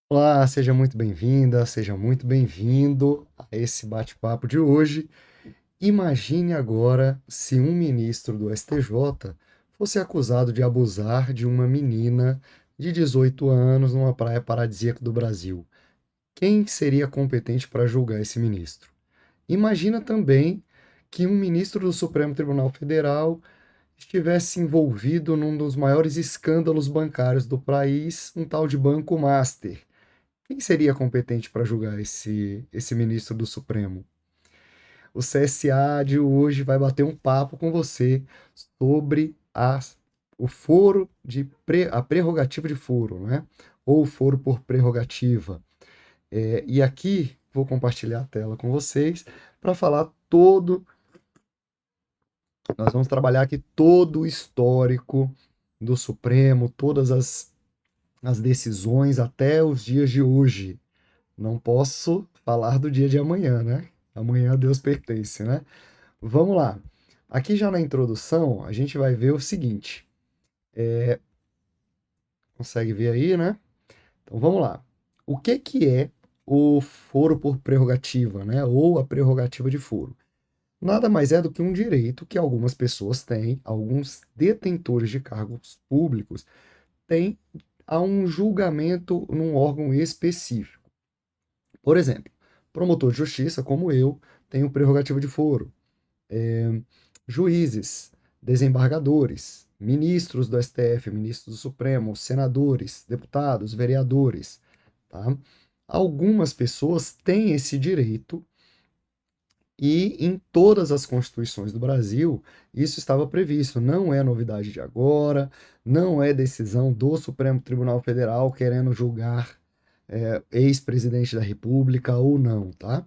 Olá, seja muito bem-vinda, seja muito bem-vindo a esse bate-papo de hoje. Imagine agora se um ministro do STJ fosse acusado de abusar de uma menina de 18 anos numa praia paradisíaca do Brasil. Quem seria competente para julgar esse ministro? Imagina também que um ministro do Supremo Tribunal Federal estivesse envolvido num dos maiores escândalos bancários do país, um tal de Banco Master. Quem seria competente para julgar esse ministro do Supremo? O CSA de hoje vai bater um papo com você sobre o foro a prerrogativa de foro, né? Ou foro por prerrogativa. E aqui vou compartilhar a tela com vocês para falar todo. Nós vamos trabalhar aqui todo o histórico do Supremo, todas as decisões até os dias de hoje. Não posso falar do dia de amanhã, né? Amanhã a Deus pertence, né? Vamos lá. Aqui já na introdução, a gente vai ver o seguinte. Consegue ver aí, né? Então vamos lá. O que é o foro por prerrogativa, né? Ou a prerrogativa de foro? Nada mais é do que um direito que algumas pessoas têm, alguns detentores de cargos públicos têm a um julgamento num órgão específico. Por exemplo, promotor de justiça, como eu, tenho prerrogativa de foro. Juízes, desembargadores, ministros do STF, ministros do Supremo, senadores, deputados, vereadores, tá? Algumas pessoas têm esse direito e em todas as constituições do Brasil isso estava previsto. Não é novidade de agora, não é decisão do Supremo Tribunal Federal querendo julgar ex-presidente da República ou não, tá?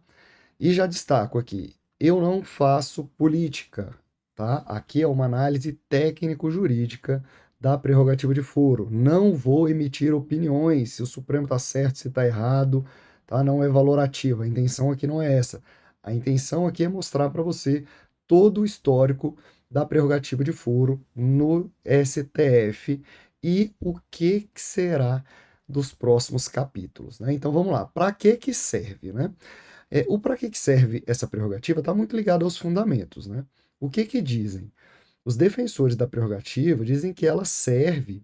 E já destaco aqui, eu não faço política, tá? Aqui é uma análise técnico-jurídica da prerrogativa de foro. Não vou emitir opiniões se o Supremo está certo, se está errado, tá? Não é valorativa. A intenção aqui não é essa. A intenção aqui é mostrar para você todo o histórico da prerrogativa de foro no STF e o que será dos próximos capítulos, né? Então vamos lá. Para que serve, né? O para que serve essa prerrogativa está muito ligado aos fundamentos, né? O que dizem? Os defensores da prerrogativa dizem que ela serve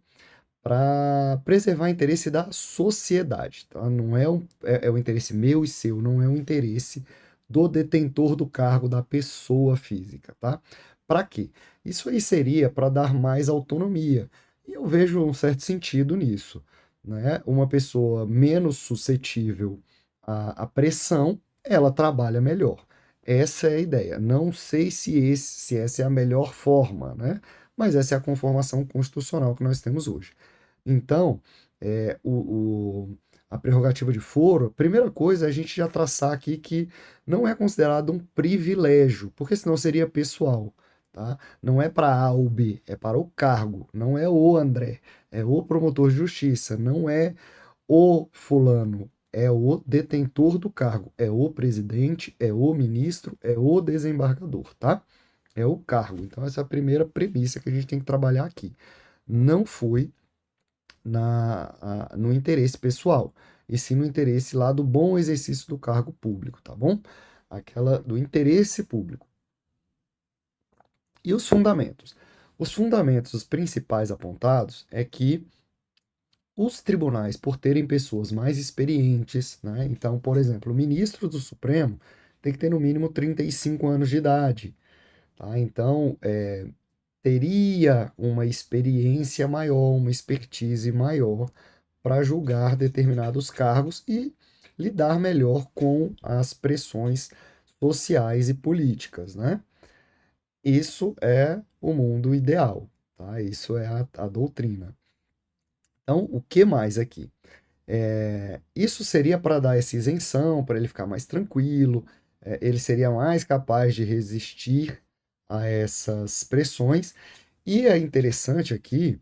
para preservar o interesse da sociedade, tá? Não é o interesse meu e seu, não é o interesse do detentor do cargo, da pessoa física, tá? Para quê? Isso aí seria para dar mais autonomia. E eu vejo um certo sentido nisso, né? Uma pessoa menos suscetível à pressão, ela trabalha melhor. Essa é a ideia. Não sei se essa é a melhor forma, né? Mas essa é a conformação constitucional que nós temos hoje. Então, a prerrogativa de foro, a primeira coisa é a gente já traçar aqui que não é considerado um privilégio, porque senão seria pessoal, tá? Não é para A ou B, é para o cargo, não é o André, é o promotor de justiça, não é o fulano, é o detentor do cargo, é o presidente, é o ministro, é o desembargador, tá? É o cargo. Então, essa é a primeira premissa que a gente tem que trabalhar aqui. Não foi no interesse pessoal, e sim no interesse lá do bom exercício do cargo público, tá bom? Aquela do interesse público. E os fundamentos? Os fundamentos principais apontados é que os tribunais, por terem pessoas mais experientes, né? Então, por exemplo, o ministro do Supremo tem que ter no mínimo 35 anos de idade, tá? Então, teria uma experiência maior, uma expertise maior para julgar determinados cargos e lidar melhor com as pressões sociais e políticas, né? Isso é o mundo ideal, tá? Isso é a doutrina. Então, o que mais aqui? Isso seria para dar essa isenção, para ele ficar mais tranquilo, ele seria mais capaz de resistir a essas pressões. E é interessante aqui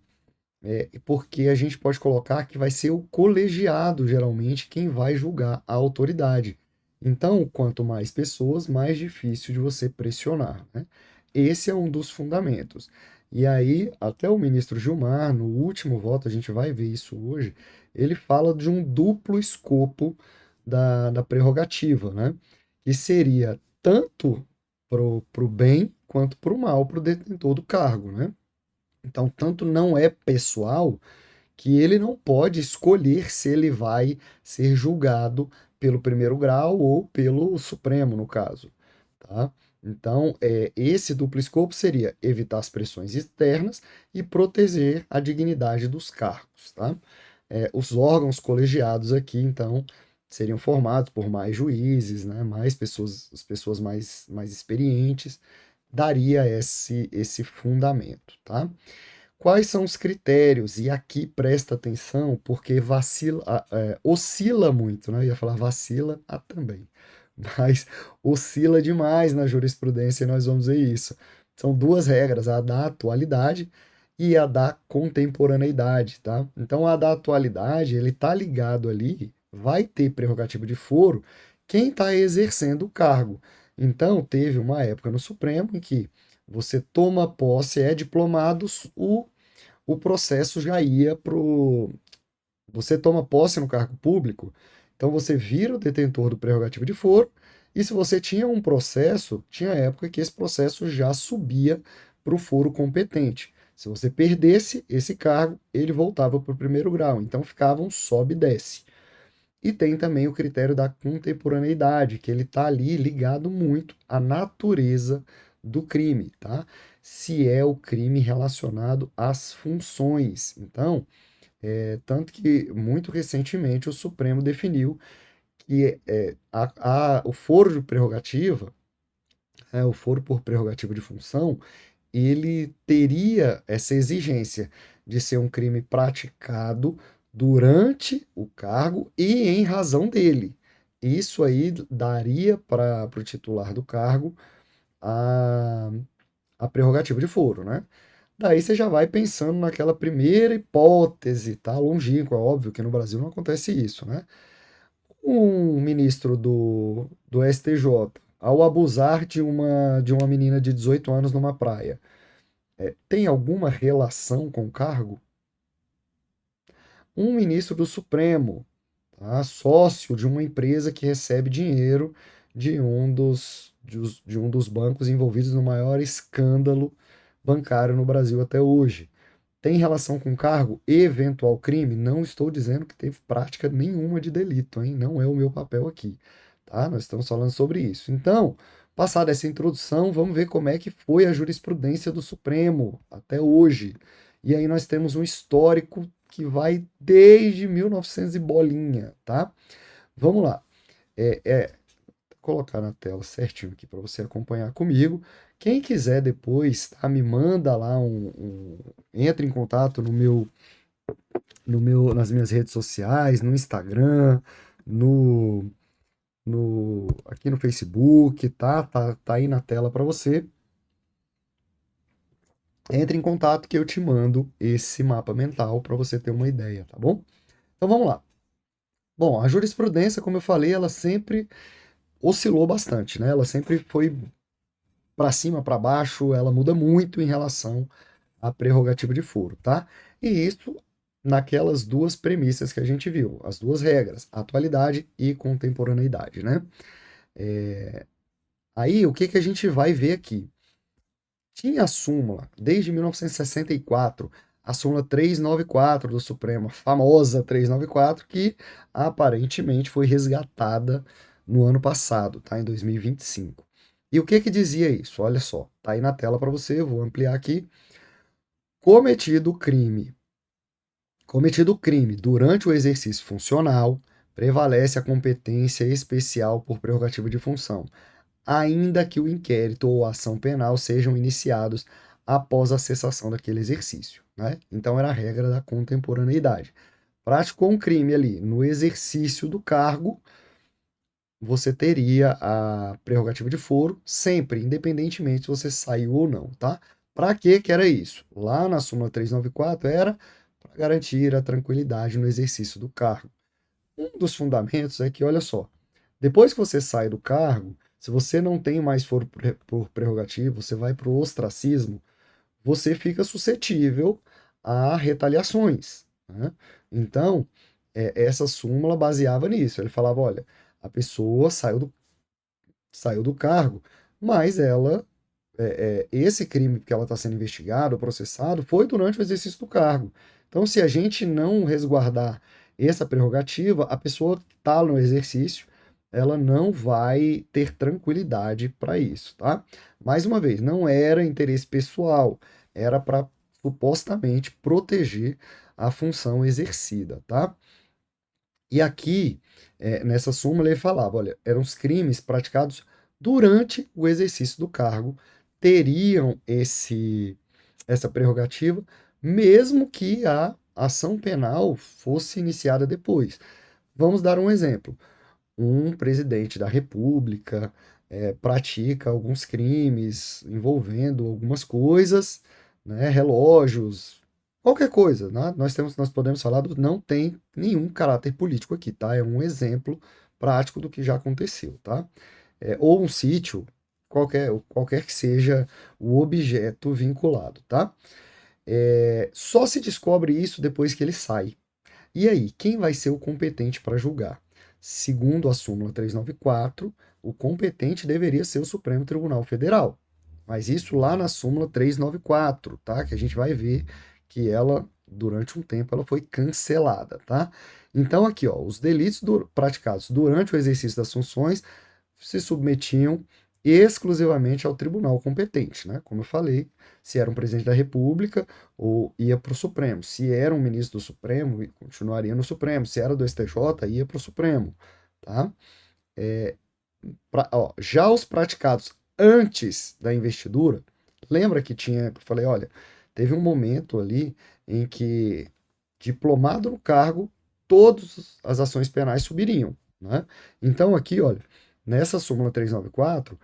porque a gente pode colocar que vai ser o colegiado, geralmente, quem vai julgar a autoridade. Então, quanto mais pessoas, mais difícil de você pressionar, né? Esse é um dos fundamentos. E aí, até o ministro Gilmar, no último voto, a gente vai ver isso hoje, ele fala de um duplo escopo da prerrogativa, né? Que seria tanto pro bem quanto pro mal pro detentor do cargo, né? Então, tanto não é pessoal que ele não pode escolher se ele vai ser julgado pelo primeiro grau ou pelo Supremo, no caso, tá? Então, esse duplo escopo seria evitar as pressões externas e proteger a dignidade dos cargos, tá? Os órgãos colegiados aqui, então, seriam formados por mais juízes, né? Mais pessoas, as pessoas mais experientes, daria esse fundamento, tá? Quais são os critérios? E aqui presta atenção, porque oscila muito, né? Eu ia falar vacila, também. Mas oscila demais na jurisprudência e nós vamos ver isso. São duas regras, a da atualidade e a da contemporaneidade, tá? Então, a da atualidade, ele tá ligado ali, vai ter prerrogativa de foro quem está exercendo o cargo. Então, teve uma época no Supremo em que você toma posse, é diplomado, o processo já ia pro. Você toma posse no cargo público, então você vira o detentor do prerrogativo de foro, e se você tinha um processo, tinha época que esse processo já subia para o foro competente. Se você perdesse esse cargo, ele voltava para o primeiro grau, então ficava um sobe e desce. E tem também o critério da contemporaneidade, que ele está ali ligado muito à natureza do crime, tá? Se é o crime relacionado às funções. Então, tanto que muito recentemente o Supremo definiu que o foro de prerrogativa, o foro por prerrogativa de função, ele teria essa exigência de ser um crime praticado durante o cargo e em razão dele. Isso aí daria para o titular do cargo a, a prerrogativa de foro, né? Daí você já vai pensando naquela primeira hipótese, tá? Longínqua, óbvio que no Brasil não acontece isso, né? Um ministro do STJ, ao abusar de uma menina de 18 anos numa praia, tem alguma relação com o cargo? Um ministro do Supremo, tá? Sócio de uma empresa que recebe dinheiro de um dos bancos envolvidos no maior escândalo bancário no Brasil até hoje. Tem relação com cargo? Eventual crime? Não estou dizendo que teve prática nenhuma de delito, hein? Não é o meu papel aqui, tá? Nós estamos falando sobre isso. Então, passada essa introdução, vamos ver como é que foi a jurisprudência do Supremo até hoje. E aí nós temos um histórico que vai desde 1900 e bolinha, tá? Vamos lá. Vou colocar na tela certinho aqui para você acompanhar comigo. Quem quiser depois, tá? Me manda lá entra em contato nas minhas redes sociais, no Instagram, no, aqui no Facebook, tá? Tá aí na tela para você. Entre em contato que eu te mando esse mapa mental para você ter uma ideia, tá bom? Então vamos lá. Bom, a jurisprudência, como eu falei, ela sempre oscilou bastante, né? Ela sempre foi para cima, para baixo, ela muda muito em relação à prerrogativa de foro, tá? E isso naquelas duas premissas que a gente viu, as duas regras, atualidade e contemporaneidade, né? Aí, o que que a gente vai ver aqui? Tinha a súmula, desde 1964, a súmula 394 do Supremo, a famosa 394, que aparentemente foi resgatada no ano passado, tá? Em 2025. E o que que dizia isso? Olha só, tá aí na tela para você, eu vou ampliar aqui. Cometido crime. Cometido crime durante o exercício funcional, prevalece a competência especial por prerrogativa de função, ainda que o inquérito ou a ação penal sejam iniciados após a cessação daquele exercício, né? Então era a regra da contemporaneidade. Praticou um crime ali no exercício do cargo, você teria a prerrogativa de foro sempre, independentemente se você saiu ou não, tá? Para que era isso? Lá na súmula 394 era para garantir a tranquilidade no exercício do cargo. Um dos fundamentos é que, olha só, depois que você sai do cargo, se você não tem mais foro por prerrogativa, você vai para o ostracismo, você fica suscetível a retaliações, né? Então, essa súmula baseava nisso. Ele falava, olha, a pessoa saiu do cargo, mas esse crime que ela está sendo investigado, processado, foi durante o exercício do cargo. Então, se a gente não resguardar essa prerrogativa, a pessoa que está no exercício, ela não vai ter tranquilidade para isso, tá? Mais uma vez, não era interesse pessoal, era para supostamente proteger a função exercida, tá? E aqui, nessa súmula, ele falava: olha, eram os crimes praticados durante o exercício do cargo, teriam essa prerrogativa, mesmo que a ação penal fosse iniciada depois. Vamos dar um exemplo. Um presidente da República pratica alguns crimes envolvendo algumas coisas, né, relógios, qualquer coisa, né? Nós podemos falar não tem nenhum caráter político aqui, tá? É um exemplo prático do que já aconteceu, tá? Ou um sítio, qualquer que seja o objeto vinculado, tá? Só se descobre isso depois que ele sai. E aí, quem vai ser o competente para julgar? Segundo a súmula 394, o competente deveria ser o Supremo Tribunal Federal. Mas isso lá na súmula 394, tá? Que a gente vai ver que ela, durante um tempo, ela foi cancelada, tá? Então aqui, ó, os delitos praticados durante o exercício das funções se submetiam exclusivamente ao tribunal competente, né? Como eu falei, se era um presidente da República, ou ia para o Supremo. Se era um ministro do Supremo, continuaria no Supremo. Se era do STJ, ia para o Supremo, tá? Já os praticados antes da investidura, lembra que tinha, eu falei, olha, teve um momento ali em que, diplomado no cargo, todas as ações penais subiriam, né? Então aqui, olha, nessa súmula 394,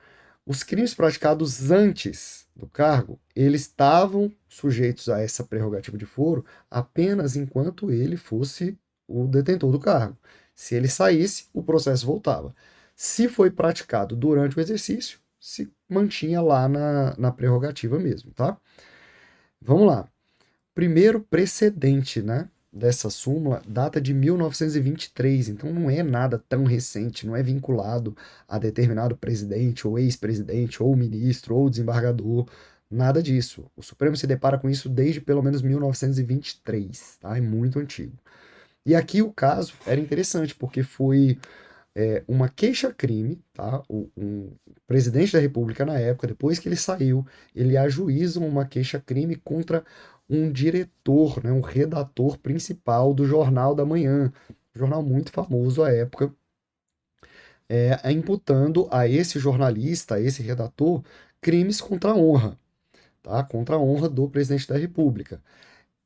os crimes praticados antes do cargo, eles estavam sujeitos a essa prerrogativa de foro apenas enquanto ele fosse o detentor do cargo. Se ele saísse, o processo voltava. Se foi praticado durante o exercício, se mantinha lá na prerrogativa mesmo, tá? Vamos lá. Primeiro precedente, né, dessa súmula data de 1923, então não é nada tão recente, não é vinculado a determinado presidente, ou ex-presidente, ou ministro, ou desembargador, nada disso. O Supremo se depara com isso desde pelo menos 1923, tá? É muito antigo. E aqui o caso era interessante, porque foi uma queixa-crime, tá? Um presidente da República na época, depois que ele saiu, ele ajuiza uma queixa-crime contra um diretor, né, um redator principal do Jornal da Manhã, jornal muito famoso à época, imputando a esse jornalista, a esse redator, crimes contra a honra, tá? Contra a honra do presidente da República.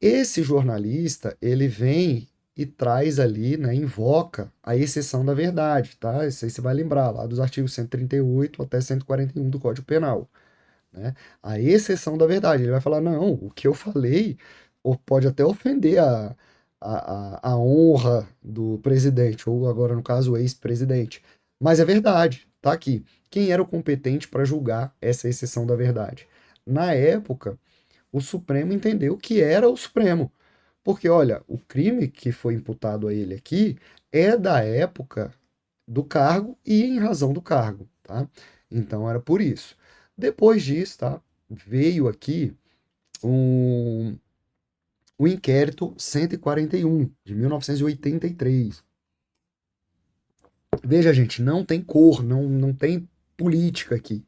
Esse jornalista, ele vem e traz ali, né, invoca a exceção da verdade, tá? Isso aí você vai lembrar, lá dos artigos 138 até 141 do Código Penal, né? A exceção da verdade. Ele vai falar, não, o que eu falei pode até ofender a honra do presidente, ou agora, no caso, o ex-presidente. Mas é verdade, tá aqui. Quem era o competente para julgar essa exceção da verdade? Na época, o Supremo entendeu que era o Supremo. Porque, olha, o crime que foi imputado a ele aqui é da época do cargo e em razão do cargo, tá? Então era por isso. Depois disso, tá? Veio aqui um, o inquérito 141 de 1983. Veja, gente, não tem cor, não tem política aqui,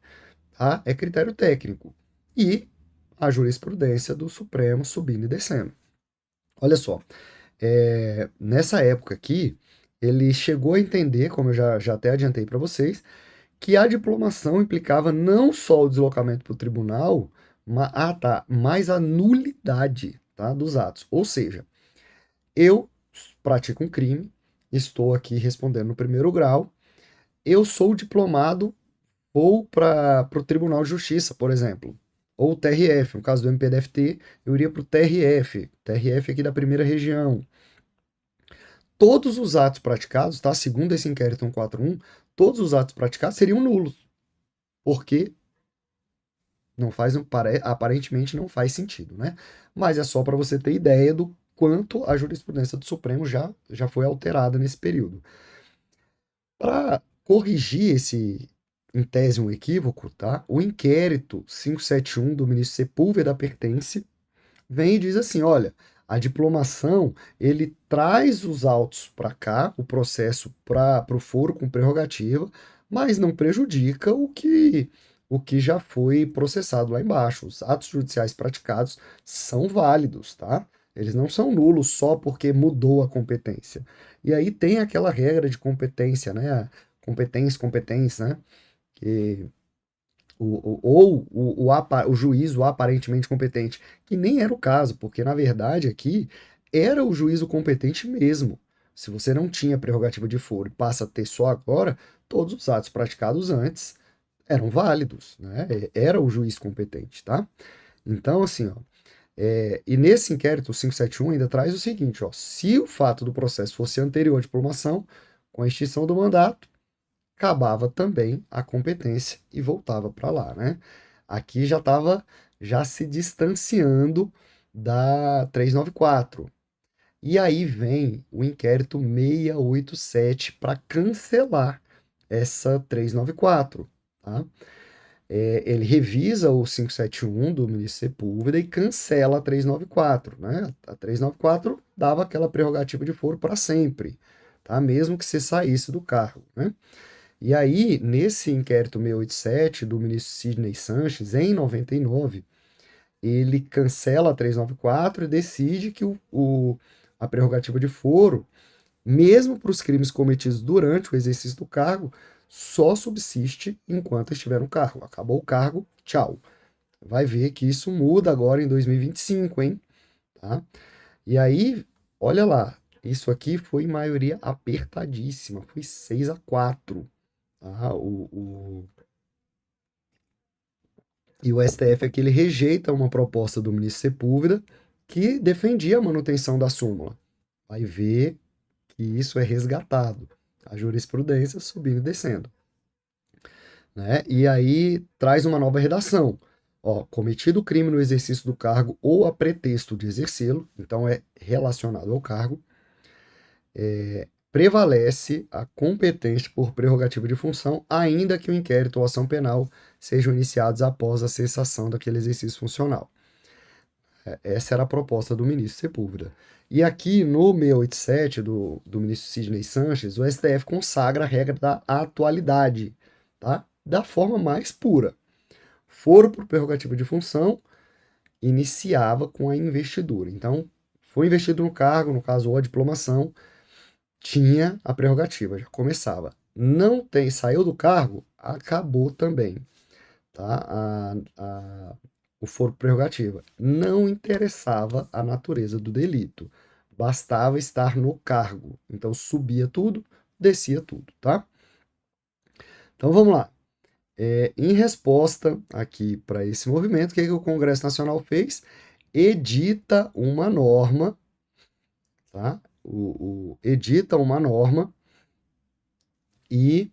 tá? É critério técnico. E a jurisprudência do Supremo subindo e descendo. Olha só, nessa época aqui, ele chegou a entender, como eu já até adiantei para vocês, que a diplomação implicava não só o deslocamento para o tribunal, mas a nulidade, tá, dos atos. Ou seja, eu pratico um crime, estou aqui respondendo no primeiro grau, eu sou diplomado ou para o Tribunal de Justiça, por exemplo, ou o TRF, no caso do MPDFT, eu iria para o TRF aqui da primeira região. Todos os atos praticados, tá? Segundo esse inquérito 141, todos os atos praticados seriam nulos. Porque Não faz, aparentemente não faz sentido, né? Mas é só para você ter ideia do quanto a jurisprudência do Supremo já foi alterada nesse período. Para corrigir esse, em tese, um equívoco, tá? O inquérito 571 do ministro Sepúlveda pertence vem e diz assim, olha, a diplomação, ele traz os autos para cá, o processo para o foro com prerrogativa, mas não prejudica o que já foi processado lá embaixo. Os atos judiciais praticados são válidos, tá? Eles não são nulos só porque mudou a competência. E aí tem aquela regra de competência, né? Competência, né? Que o juízo aparentemente competente, que nem era o caso, porque na verdade aqui era o juízo competente mesmo. Se você não tinha prerrogativa de foro e passa a ter só agora, todos os atos praticados antes eram válidos, né? Era o juiz competente, tá? Então, assim, ó, e nesse inquérito, o 571 ainda traz o seguinte, ó, se o fato do processo fosse anterior à diplomação, com a extinção do mandato, acabava também a competência e voltava para lá, né? Aqui já estava já se distanciando da 394. E aí vem o inquérito 687 para cancelar essa 394, tá? Ele revisa o 571 do ministro Sepúlveda e cancela a 394, né? A 394 dava aquela prerrogativa de foro para sempre, tá? Mesmo que você saísse do cargo, né? E aí, nesse inquérito 687 do ministro Sidney Sanches, em 99, ele cancela a 394 e decide que a prerrogativa de foro, mesmo para os crimes cometidos durante o exercício do cargo, só subsiste enquanto estiver no cargo. Acabou o cargo, tchau. Vai ver que isso muda agora em 2025, hein? Tá? E aí, olha lá, isso aqui foi maioria apertadíssima, foi 6-4. Tá? E o STF aqui ele rejeita uma proposta do ministro Sepúlveda que defendia a manutenção da súmula. Vai ver que isso é resgatado. A jurisprudência subindo e descendo. Né? E aí traz uma nova redação. Ó, cometido crime no exercício do cargo ou a pretexto de exercê-lo, então é relacionado ao cargo, prevalece a competência por prerrogativa de função, ainda que o inquérito ou ação penal sejam iniciados após a cessação daquele exercício funcional. Essa era a proposta do ministro Sepúlveda. E aqui no 687 do ministro Sidney Sanches, o STF consagra a regra da atualidade, tá? Da forma mais pura. Foro por prerrogativa de função, iniciava com a investidura. Então, foi investido no cargo, no caso, ou a diplomação, tinha a prerrogativa, já começava. Não tem, saiu do cargo, acabou também, tá? O foro prerrogativa. Não interessava a natureza do delito, bastava estar no cargo. Então subia tudo, descia tudo, tá? Então vamos lá. Em resposta aqui para esse movimento, o que o Congresso Nacional fez? Edita uma norma, tá? Edita uma norma e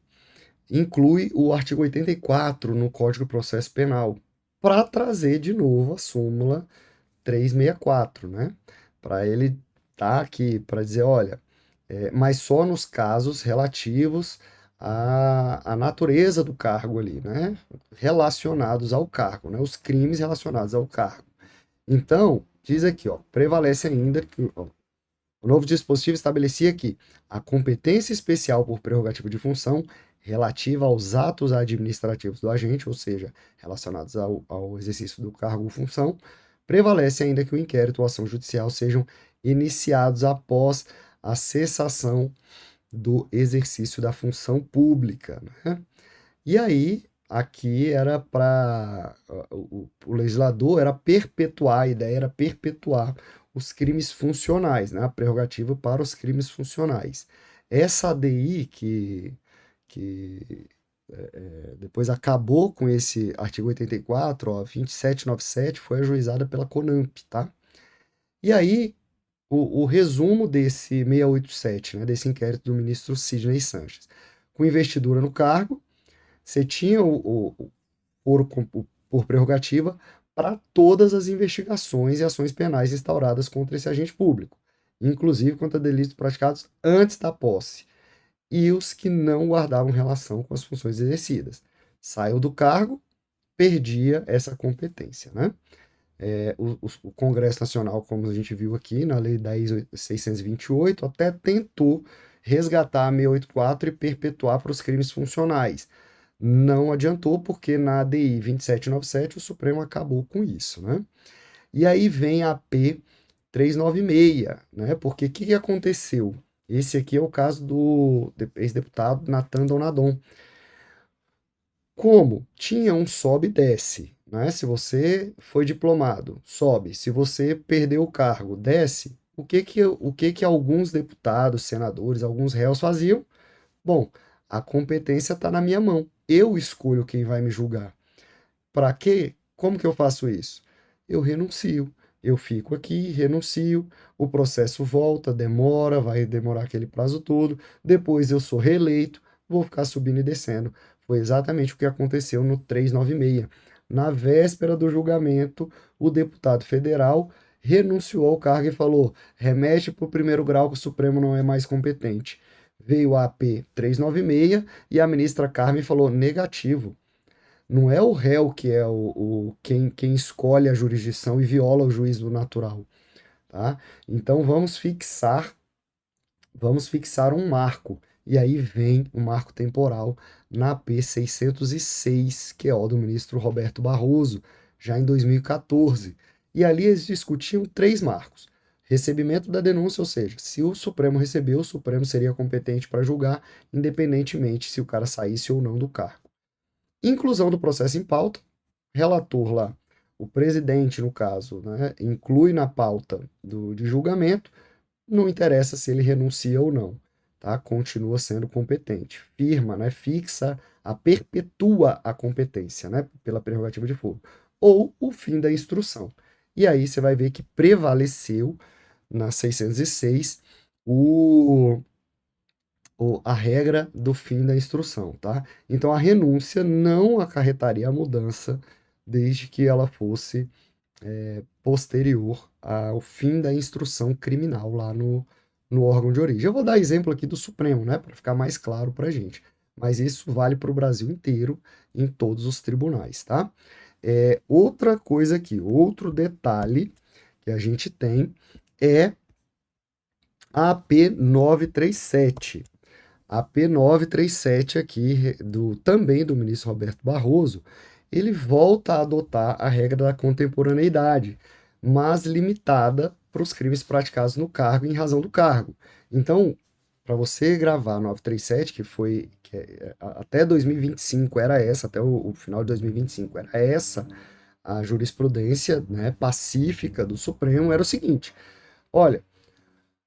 inclui o artigo 84 no Código de Processo Penal, para trazer de novo a súmula 364, né? Para ele estar aqui, para dizer, olha, mas só nos casos relativos à natureza do cargo ali, né? Relacionados ao cargo, né? Os crimes relacionados ao cargo. Então, diz aqui, ó, prevalece ainda que ó, o novo dispositivo estabelecia que a competência especial por prerrogativa de função relativa aos atos administrativos do agente, ou seja, relacionados ao exercício do cargo ou função, prevalece ainda que o inquérito ou ação judicial sejam iniciados após a cessação do exercício da função pública, né? E aí, aqui era para o legislador era perpetuar, a ideia era perpetuar os crimes funcionais, né? A prerrogativa para os crimes funcionais. Essa ADI que depois acabou com esse artigo 84, ó, 2797, foi ajuizada pela CONAMP, tá? E aí, o resumo desse 687, né, desse inquérito do ministro Sidney Sanches. Com investidura no cargo, você tinha o por prerrogativa, para todas as investigações e ações penais instauradas contra esse agente público, inclusive contra delitos praticados antes da posse, e os que não guardavam relação com as funções exercidas. Saiu do cargo, perdia essa competência, né? O Congresso Nacional, como a gente viu aqui na Lei 10.628, até tentou resgatar a 684 e perpetuar para os crimes funcionais. Não adiantou, porque na ADI 2797 o Supremo acabou com isso, né? E aí vem a P 396, né? Porque o que aconteceu? Esse aqui é o caso do ex-deputado Natan Donadon. Como tinha um sobe e desce, né? Se você foi diplomado, sobe. Se você perdeu o cargo, desce. O que que alguns deputados, senadores, alguns réus faziam? Bom, a competência está na minha mão. Eu escolho quem vai me julgar. Para quê? Como que eu faço isso? Eu renuncio. Eu fico aqui, renuncio, o processo volta, demora, vai demorar aquele prazo todo, depois eu sou reeleito, vou ficar subindo e descendo. Foi exatamente o que aconteceu no 396. Na véspera do julgamento, o deputado federal renunciou ao cargo e falou: remete para o primeiro grau que o Supremo não é mais competente. Veio a AP 396 e a ministra Carmen falou: negativo. Não é o réu que é quem escolhe a jurisdição e viola o juízo natural, tá? Então vamos fixar um marco. E aí vem o marco temporal na P 606, que é o do ministro Roberto Barroso, já em 2014. E ali eles discutiam três marcos. Recebimento da denúncia, ou seja, se o Supremo recebeu, o Supremo seria competente para julgar, independentemente se o cara saísse ou não do cargo. Inclusão do processo em pauta, relator lá, o presidente, no caso, né, inclui na pauta de julgamento, não interessa se ele renuncia ou não, tá? Continua sendo competente. Firma, né, fixa, perpetua a competência, né, pela prerrogativa de foro. Ou o fim da instrução. E aí você vai ver que prevaleceu na 606 o a regra do fim da instrução, tá? Então a renúncia não acarretaria a mudança desde que ela fosse posterior ao fim da instrução criminal lá no órgão de origem. Eu vou dar exemplo aqui do Supremo, né, para ficar mais claro para a gente. Mas isso vale para o Brasil inteiro, em todos os tribunais, tá? Outra coisa aqui, outro detalhe que a gente tem é a AP 937. A P937 aqui, também do ministro Roberto Barroso, ele volta a adotar a regra da contemporaneidade, mas limitada para os crimes praticados no cargo em razão do cargo. Então, para você gravar a 937, até 2025 era essa, até o final de 2025 era essa a jurisprudência, né, pacífica do Supremo, era o seguinte: olha,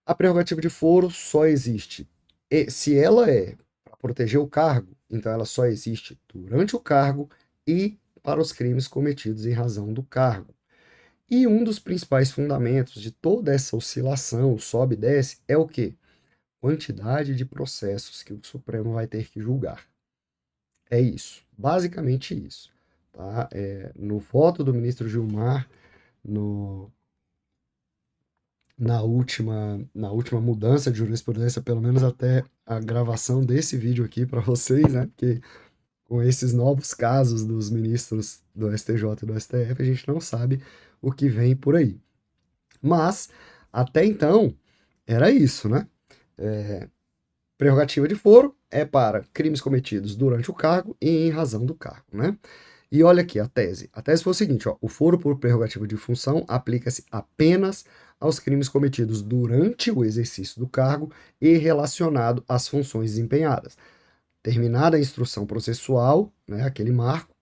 a prerrogativa de foro só existe se ela é para proteger o cargo, então ela só existe durante o cargo e para os crimes cometidos em razão do cargo. E um dos principais fundamentos de toda essa oscilação, sobe e desce, é o quê? Quantidade de processos que o Supremo vai ter que julgar. É isso, basicamente isso. Tá? No voto do ministro Gilmar, no, na última mudança de jurisprudência, pelo menos até a gravação desse vídeo aqui para vocês, né? Porque com esses novos casos dos ministros do STJ e do STF, a gente não sabe o que vem por aí. Mas, até então, era isso, né? Prerrogativa de foro é para crimes cometidos durante o cargo e em razão do cargo, né? E olha aqui a tese. A tese foi o seguinte, ó, o foro por prerrogativa de função aplica-se apenas aos crimes cometidos durante o exercício do cargo e relacionado às funções desempenhadas. Terminada a instrução processual, né, aquele marco,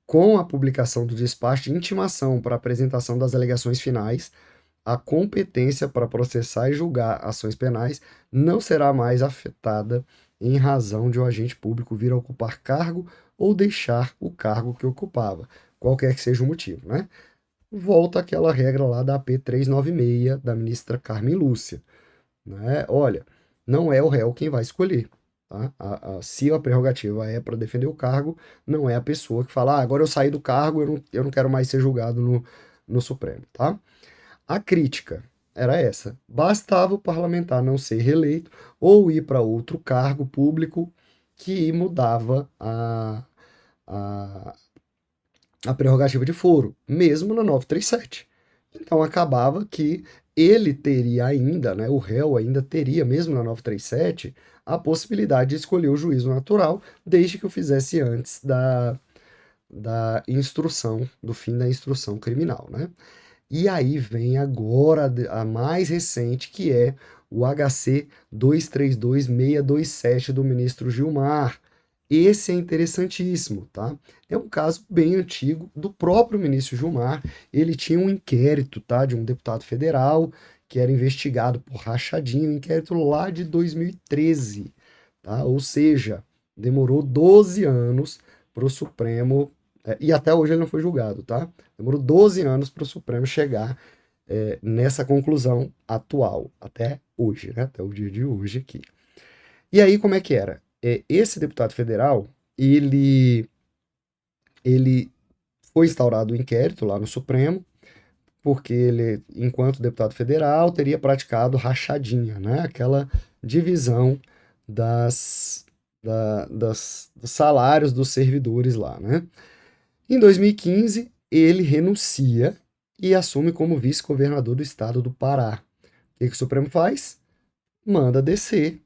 com a publicação do despacho de intimação para apresentação das alegações finais, a competência para processar e julgar ações penais não será mais afetada em razão de o agente público vir a ocupar cargo ou deixar o cargo que ocupava, qualquer que seja o motivo, né? Volta aquela regra lá da AP 396 da ministra Carmen Lúcia, né? Olha, não é o réu quem vai escolher, tá? Se a prerrogativa é para defender o cargo, não é a pessoa que fala, agora eu saí do cargo, eu não quero mais ser julgado no Supremo, tá? A crítica era essa: bastava o parlamentar não ser reeleito ou ir para outro cargo público que mudava a, a prerrogativa de foro, mesmo na 937. Então acabava que ele teria ainda, né, o réu ainda teria, mesmo na 937, a possibilidade de escolher o juízo natural, desde que o fizesse antes da instrução, do fim da instrução criminal, né? E aí vem agora a mais recente, que é o HC 232627 do ministro Gilmar. Esse é interessantíssimo, tá? É um caso bem antigo do próprio ministro Gilmar. Ele tinha um inquérito, tá, de um deputado federal que era investigado por rachadinha, um inquérito lá de 2013, tá? Ou seja, demorou 12 anos para o Supremo, e até hoje ele não foi julgado, tá? Demorou 12 anos para o Supremo chegar nessa conclusão atual, até hoje, né? Até o dia de hoje aqui. E aí, como é que era? Esse deputado federal, ele foi instaurado um inquérito lá no Supremo, porque ele, enquanto deputado federal, teria praticado rachadinha, né? Aquela divisão dos salários dos servidores lá, né? Em 2015, ele renuncia e assume como vice-governador do estado do Pará. O que o Supremo faz? Manda descer,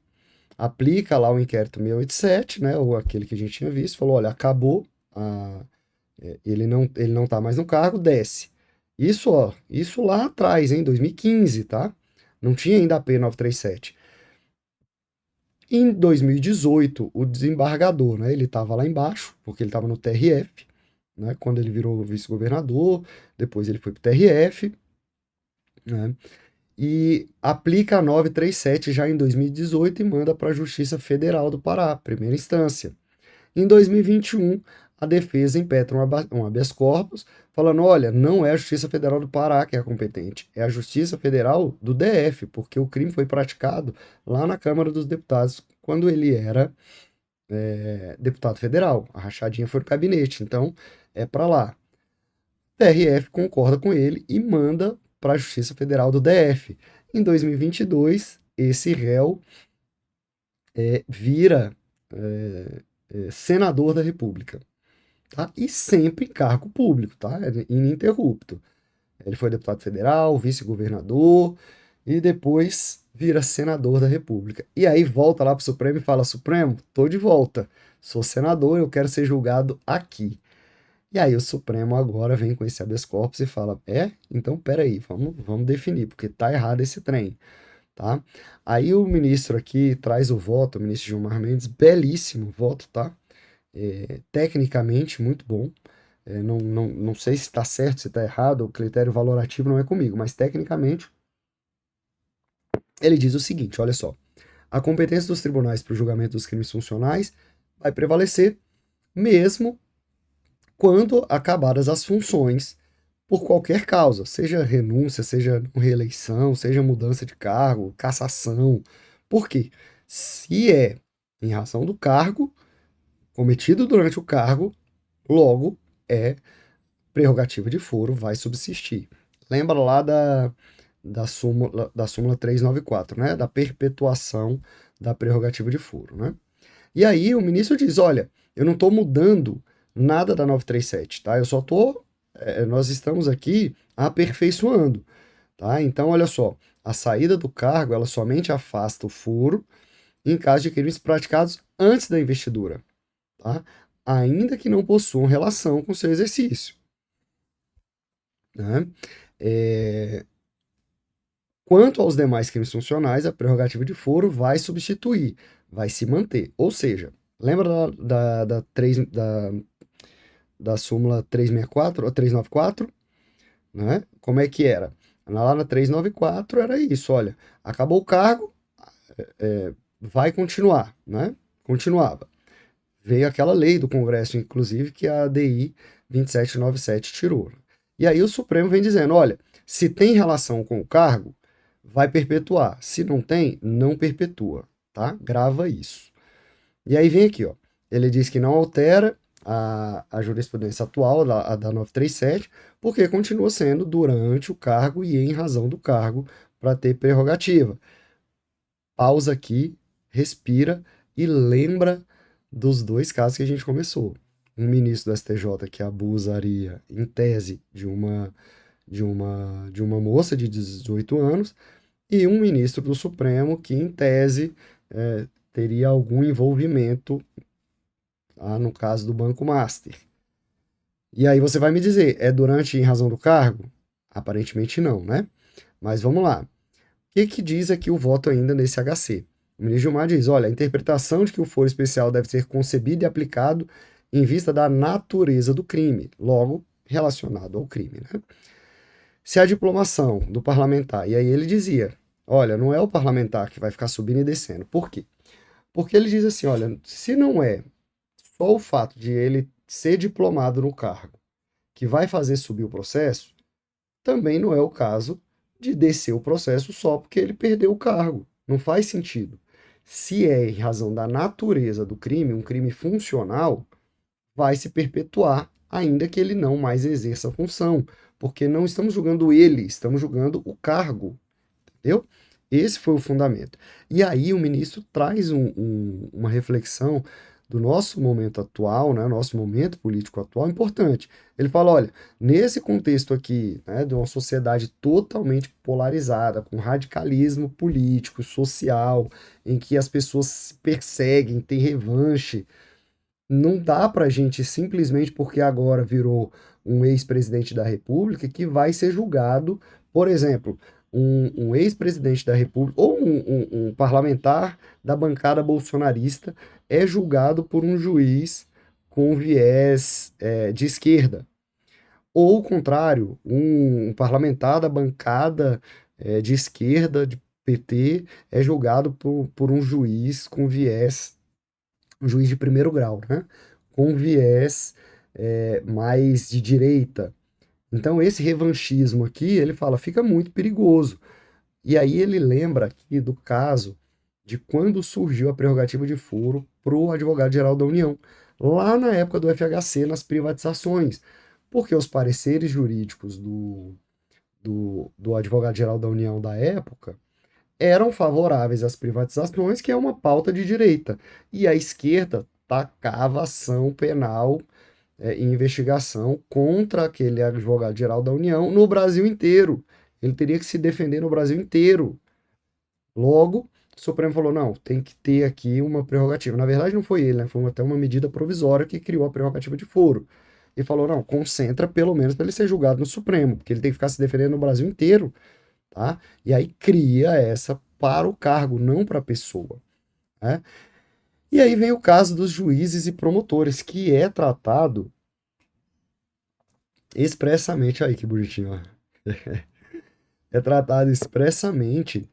aplica lá o inquérito 687, né, ou aquele que a gente tinha visto, falou, olha, acabou, ele não tá mais no cargo, desce. Isso, ó, isso lá atrás, em 2015, tá? Não tinha ainda a P937. Em 2018, o desembargador, né, ele estava lá embaixo, porque ele estava no TRF, né, quando ele virou vice-governador, depois ele foi para o TRF, né, e aplica a 937 já em 2018 e manda para a Justiça Federal do Pará, primeira instância. Em 2021, a defesa impetra um habeas corpus, falando: olha, não é a Justiça Federal do Pará que é a competente, é a Justiça Federal do DF, porque o crime foi praticado lá na Câmara dos Deputados, quando ele era deputado federal. A rachadinha foi no gabinete, então é para lá. O TRF concorda com ele e manda para a Justiça Federal do DF. Em 2022, esse réu vira senador da República. Tá? E sempre em cargo público, tá? É ininterrupto. Ele foi deputado federal, vice-governador e depois vira senador da República. E aí volta lá para o Supremo e fala: Supremo, tô de volta. Sou senador, eu quero ser julgado aqui. E aí o Supremo agora vem com esse habeas corpus e fala: então peraí, vamos definir, porque tá errado esse trem, tá? Aí o ministro aqui traz o voto, o ministro Gilmar Mendes, belíssimo voto, tá? Tecnicamente muito bom. Não sei se está certo, se está errado, o critério valorativo não é comigo, mas tecnicamente ele diz o seguinte: olha só, a competência dos tribunais para o julgamento dos crimes funcionais vai prevalecer mesmo quando acabadas as funções por qualquer causa, seja renúncia, seja reeleição, seja mudança de cargo, cassação. Por quê? Se é em razão do cargo, cometido durante o cargo, logo é prerrogativa de foro, vai subsistir. Lembra lá da súmula 394, né? Da perpetuação da prerrogativa de foro, né? E aí o ministro diz, olha, eu não estou mudando nada da 937, tá? Eu só estou, nós estamos aqui aperfeiçoando, tá? Então, olha só, a saída do cargo, ela somente afasta o foro em caso de crimes praticados antes da investidura, tá? Ainda que não possuam relação com seu exercício, né? Quanto aos demais crimes funcionais, a prerrogativa de foro vai substituir, vai se manter. Ou seja, lembra da súmula 364 ou 394? Né? Como é que era? Lá na 394 era isso, olha, acabou o cargo, vai continuar, né? Continuava. Veio aquela lei do Congresso, inclusive, que a ADI 2797 tirou. E aí o Supremo vem dizendo, olha, se tem relação com o cargo, vai perpetuar. Se não tem, não perpetua, tá? Grava isso. E aí vem aqui, ó. Ele diz que não altera a jurisprudência atual, a da 937, porque continua sendo durante o cargo e em razão do cargo para ter prerrogativa. Pausa aqui, respira e lembra dos dois casos que a gente começou. Um ministro do STJ que abusaria, em tese, de uma moça de 18 anos, e um ministro do Supremo que, em tese, teria algum envolvimento, no caso do Banco Master. E aí você vai me dizer, é durante em razão do cargo? Aparentemente não, né? Mas vamos lá. O que diz aqui o voto ainda nesse HC? O ministro Gilmar diz, olha, a interpretação de que o foro especial deve ser concebido e aplicado em vista da natureza do crime, logo relacionado ao crime, né? Se a diplomação do parlamentar, e aí ele dizia, olha, não é o parlamentar que vai ficar subindo e descendo. Por quê? Porque ele diz assim, olha, se não é só o fato de ele ser diplomado no cargo que vai fazer subir o processo, também não é o caso de descer o processo só porque ele perdeu o cargo. Não faz sentido. Se é em razão da natureza do crime, um crime funcional, vai se perpetuar, ainda que ele não mais exerça a função, porque não estamos julgando ele, estamos julgando o cargo, entendeu? Esse foi o fundamento. E aí o ministro traz uma reflexão do nosso momento atual, né, nosso momento político atual importante. Ele fala, olha, nesse contexto aqui, né, de uma sociedade totalmente polarizada, com radicalismo político, social, em que as pessoas se perseguem, têm revanche, não dá para a gente simplesmente porque agora virou um ex-presidente da República que vai ser julgado, por exemplo, um ex-presidente da República ou um parlamentar da bancada bolsonarista é julgado por um juiz com viés de esquerda. Ou o contrário, um parlamentar da bancada de esquerda, de PT, é julgado por um juiz com viés, um juiz de primeiro grau, né? Com viés mais de direita. Então, esse revanchismo aqui, ele fala, fica muito perigoso. E aí ele lembra aqui do caso de quando surgiu a prerrogativa de foro para o advogado-geral da União, lá na época do FHC, nas privatizações, porque os pareceres jurídicos do advogado-geral da União da época eram favoráveis às privatizações, que é uma pauta de direita, e a esquerda tacava ação penal e investigação contra aquele advogado-geral da União no Brasil inteiro. Ele teria que se defender no Brasil inteiro. Logo, o Supremo falou: não, tem que ter aqui uma prerrogativa. Na verdade, não foi ele, né? Foi até uma medida provisória que criou a prerrogativa de foro. E falou: não, concentra pelo menos para ele ser julgado no Supremo, porque ele tem que ficar se defendendo no Brasil inteiro, tá? E aí cria essa para o cargo, não para a pessoa, né? E aí vem o caso dos juízes e promotores, que é tratado expressamente, aí que bonitinho, ó. É tratado expressamente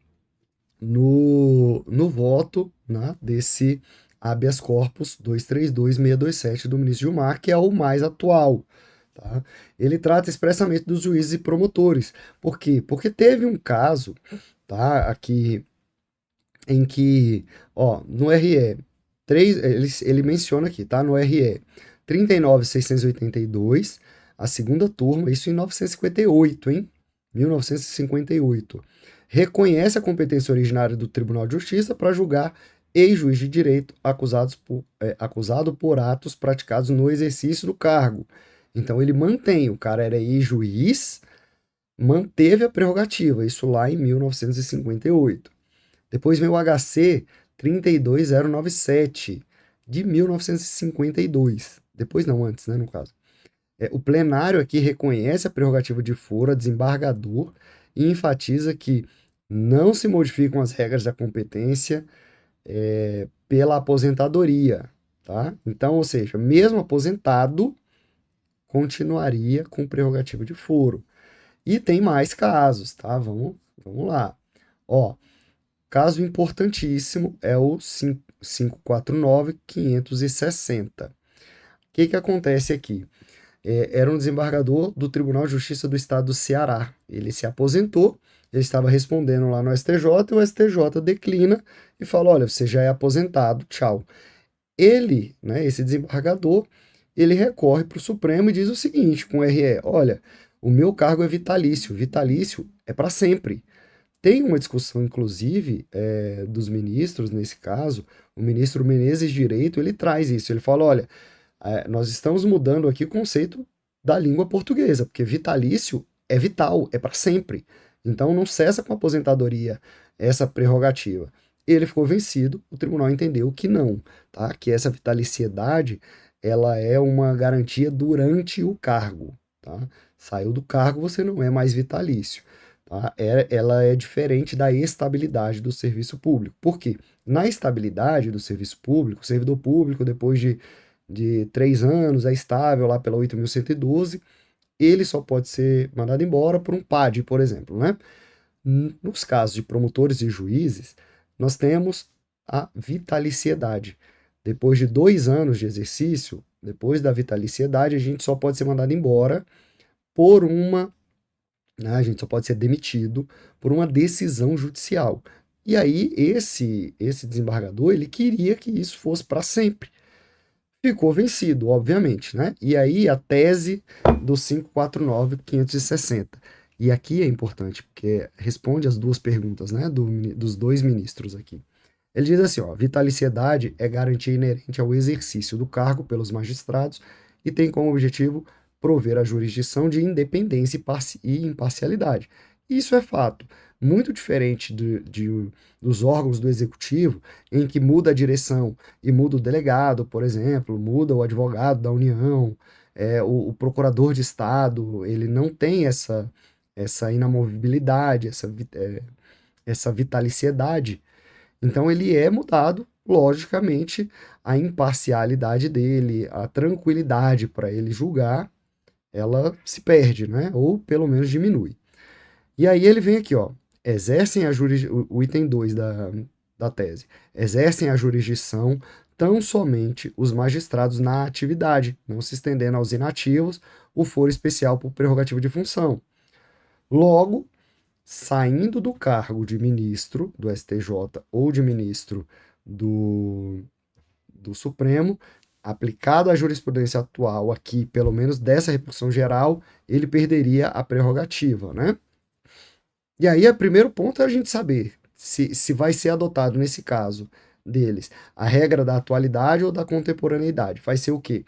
no voto, né, desse habeas corpus 232627 do ministro Gilmar, que é o mais atual. Tá? Ele trata expressamente dos juízes e promotores. Por quê? Porque teve um caso, tá, aqui em que, ó, no RE, ele menciona aqui, tá, no RE 39.682, a segunda turma, isso em 1958, hein? 1958. Reconhece a competência originária do Tribunal de Justiça para julgar ex-juiz de direito acusado por atos praticados no exercício do cargo. Então ele mantém, o cara era ex-juiz, manteve a prerrogativa, isso lá em 1958. Depois vem o HC 32097, de 1952. Depois não, antes, né, no caso. O plenário aqui reconhece a prerrogativa de foro a desembargador e enfatiza que não se modificam as regras da competência pela aposentadoria, tá? Então, ou seja, mesmo aposentado, continuaria com prerrogativa de foro. E tem mais casos, tá? Vamos lá. Ó, caso importantíssimo é o 549.560. O que acontece aqui? Era um desembargador do Tribunal de Justiça do Estado do Ceará. Ele se aposentou, ele estava respondendo lá no STJ, e o STJ declina e fala: olha, você já é aposentado, tchau. Ele, né, esse desembargador, ele recorre para o Supremo e diz o seguinte, com o RE, olha, o meu cargo é vitalício, vitalício é para sempre. Tem uma discussão, inclusive, dos ministros, nesse caso, o ministro Menezes Direito, ele traz isso, ele fala, olha, nós estamos mudando aqui o conceito da língua portuguesa, porque vitalício é vital, é para sempre. Então não cessa com a aposentadoria essa prerrogativa. Ele ficou vencido, o tribunal entendeu que não, tá? Que essa vitaliciedade ela é uma garantia durante o cargo, tá? Saiu do cargo, você não é mais vitalício. Tá? Ela é diferente da estabilidade do serviço público. Por quê? Na estabilidade do serviço público, o servidor público, depois de 3 anos, é estável lá pela 8.112, ele só pode ser mandado embora por um PAD, por exemplo, né? Nos casos de promotores e juízes, nós temos a vitaliciedade. Depois de 2 anos de exercício, depois da vitaliciedade, a gente só pode ser mandado embora por uma, né, a gente só pode ser demitido por uma decisão judicial. E aí, esse desembargador, ele queria que isso fosse para sempre. Ficou vencido, obviamente, né? E aí a tese do 549.560. E aqui é importante, porque responde as duas perguntas, né, dos dois ministros aqui. Ele diz assim, ó, vitaliciedade é garantia inerente ao exercício do cargo pelos magistrados e tem como objetivo prover a jurisdição de independência e imparcialidade. Isso é fato. Muito diferente dos órgãos do executivo, em que muda a direção e muda o delegado, por exemplo, muda o advogado da União, o procurador de Estado, ele não tem essa inamovibilidade, essa vitaliciedade. Então ele é mudado, logicamente, a imparcialidade dele, a tranquilidade para ele julgar, ela se perde, né? Ou pelo menos diminui. E aí ele vem aqui, ó, exercem a o item 2 da tese, exercem a jurisdição tão somente os magistrados na atividade, não se estendendo aos inativos o foro especial por prerrogativa de função. Logo, saindo do cargo de ministro do STJ ou de ministro do, do Supremo, aplicado à jurisprudência atual aqui, pelo menos dessa repercussão geral, ele perderia a prerrogativa, né? E aí, o primeiro ponto é a gente saber se vai ser adotado, nesse caso deles, a regra da atualidade ou da contemporaneidade. Vai ser o quê?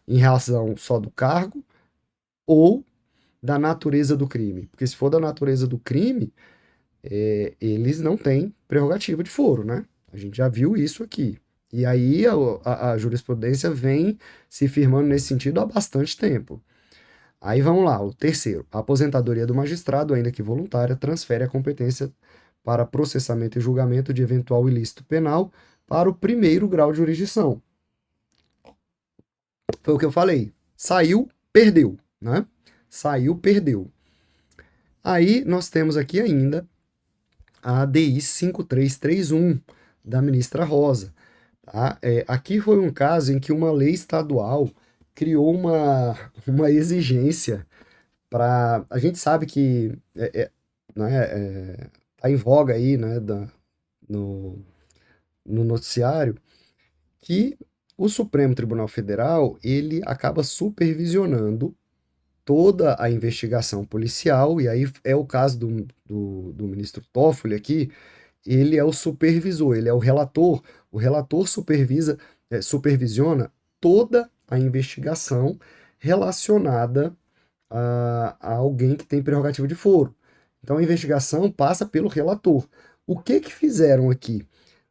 Em razão só do cargo ou da natureza do crime? Porque se for da natureza do crime, eles não têm prerrogativa de foro, né? A gente já viu isso aqui. E aí a jurisprudência vem se firmando nesse sentido há bastante tempo. Aí vamos lá, o terceiro. A aposentadoria do magistrado, ainda que voluntária, transfere a competência para processamento e julgamento de eventual ilícito penal para o primeiro grau de jurisdição. Foi o que eu falei. Saiu, perdeu, né? Saiu, perdeu. Aí nós temos aqui ainda a ADI 5331 da ministra Rosa. Tá? Aqui foi um caso em que uma lei estadual criou uma exigência para. A gente sabe que né, tá em voga aí, né, no, no noticiário, que o Supremo Tribunal Federal ele acaba supervisionando toda a investigação policial, e aí é o caso do ministro Toffoli aqui, ele é o supervisor, ele é o relator supervisiona toda a investigação relacionada a alguém que tem prerrogativa de foro. Então a investigação passa pelo relator. O que fizeram aqui?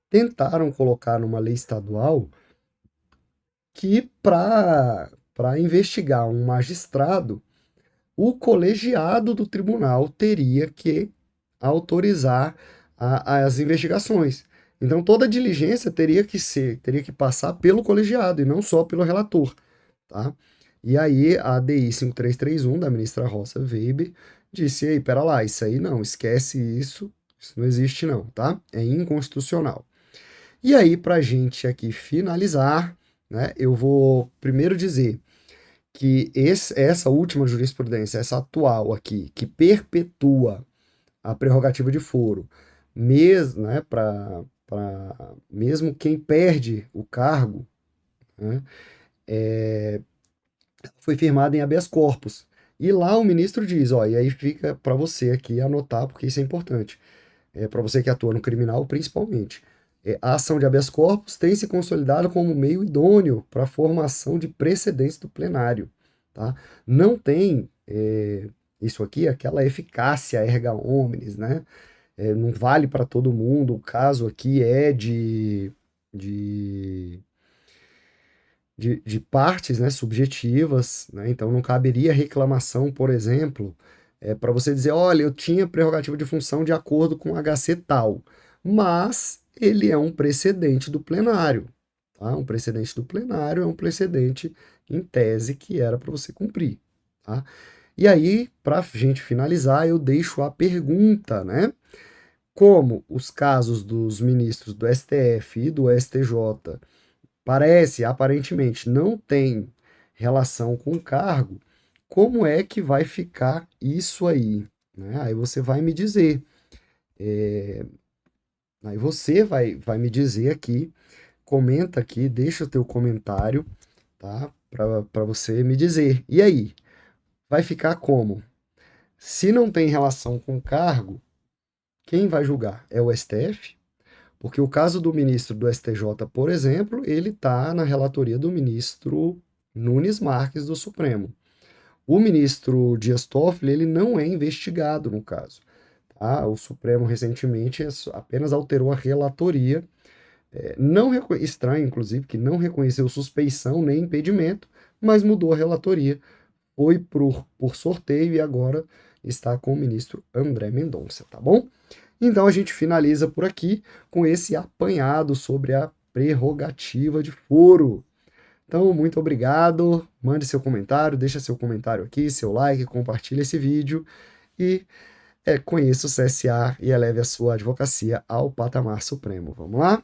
Tentaram colocar numa lei estadual que para investigar um magistrado, o colegiado do tribunal teria que autorizar as investigações. Então toda diligência teria que passar pelo colegiado e não só pelo relator, tá? E aí a DI 5331 da ministra Rosa Weber disse: "Ei, pera lá, isso aí não, esquece isso não existe não, tá? É inconstitucional". E aí para a gente aqui finalizar, né, eu vou primeiro dizer que essa última jurisprudência, essa atual aqui, que perpetua a prerrogativa de foro, mesmo, né, mesmo quem perde o cargo, né, foi firmada em habeas corpus. E lá o ministro diz, ó, e aí fica para você aqui anotar, porque isso é importante, para você que atua no criminal principalmente. A ação de habeas corpus tem se consolidado como meio idôneo para a formação de precedentes do plenário. Tá? Não tem isso aqui, aquela eficácia erga omnes, né? Não vale para todo mundo, o caso aqui é de partes, né, subjetivas, né? Então não caberia reclamação, por exemplo, para você dizer, olha, eu tinha prerrogativa de função de acordo com o HC tal, mas ele é um precedente do plenário, tá? Um precedente do plenário é um precedente em tese que era para você cumprir, tá? E aí, para a gente finalizar, eu deixo a pergunta, né? Como os casos dos ministros do STF e do STJ aparentemente, não tem relação com o cargo, como é que vai ficar isso aí? Né? Aí você vai me dizer. Aí você vai me dizer aqui, comenta aqui, deixa o teu comentário, tá? Para você me dizer. E aí? Vai ficar como? Se não tem relação com o cargo, quem vai julgar? É o STF? Porque o caso do ministro do STJ, por exemplo, ele está na relatoria do ministro Nunes Marques do Supremo. O ministro Dias Toffoli, ele não é investigado no caso. Tá? O Supremo recentemente apenas alterou a relatoria. Estranho, inclusive, que não reconheceu suspeição nem impedimento, mas mudou a relatoria. Foi por sorteio e agora está com o ministro André Mendonça, tá bom? Então a gente finaliza por aqui com esse apanhado sobre a prerrogativa de foro. Então, muito obrigado. Mande seu comentário, deixa seu comentário aqui, seu like, compartilhe esse vídeo e conheça o CSA e eleve a sua advocacia ao patamar supremo. Vamos lá?